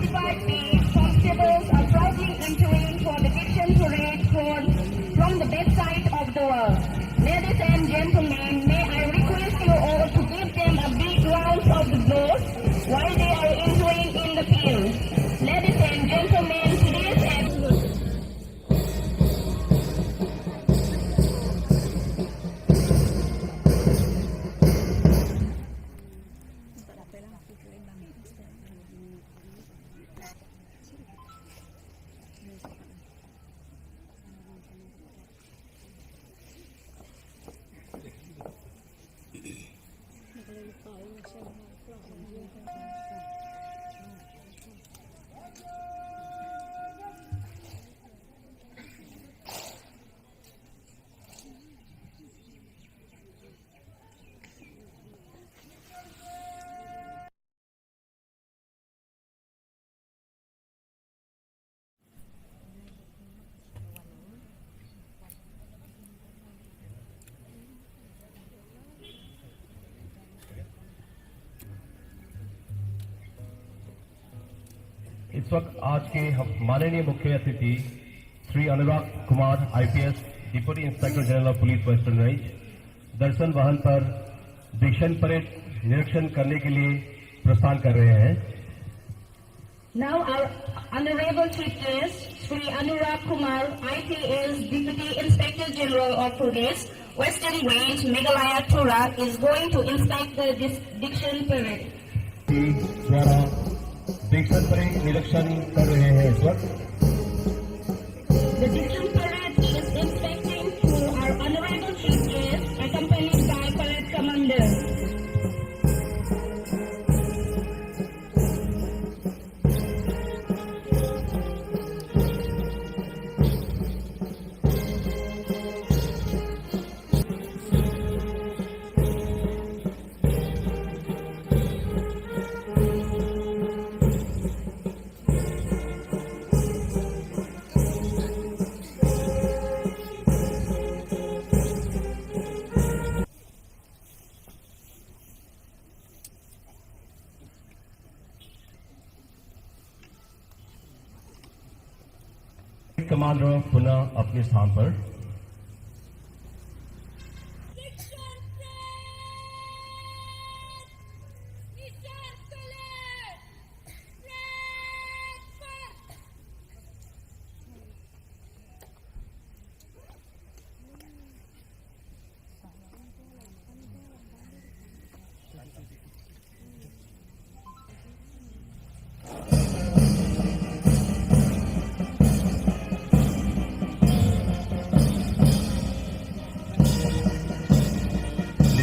35batch constables are proudly entering for the diction parade from the bedside of the world. Ladies and gentlemen, may I request you all to give them a big round of applause while they are entering in the field. Ladies and gentlemen, please इस वक्त आज के माननीय मुख्य अतिथि Shri Anurag Kumar IPS deputy inspector general of police western range दर्शन वाहन पर दीक्षण परेड निरीक्षण करने के लिए प्रस्थान कर रहे हैं। Now our Honorable Chief Guest, Sri Anurag Kumar, IPS Deputy Inspector General of Police, Western Range, Meghalaya, Tura, is going to inspect the diction parade. द्वारा दीक्षण परेड निरीक्षण कर रहे हैं इस वक्त। The diction parade is inspecting through our Honorable Chief Guest, accompanied by Parade Commander. Commander पुनः अपने स्थान पर।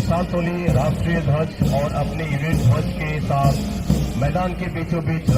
निशान तोली राष्ट्रीय ध्वज और अपने यूनिट ध्वज के साथ मैदान के बीचों बीच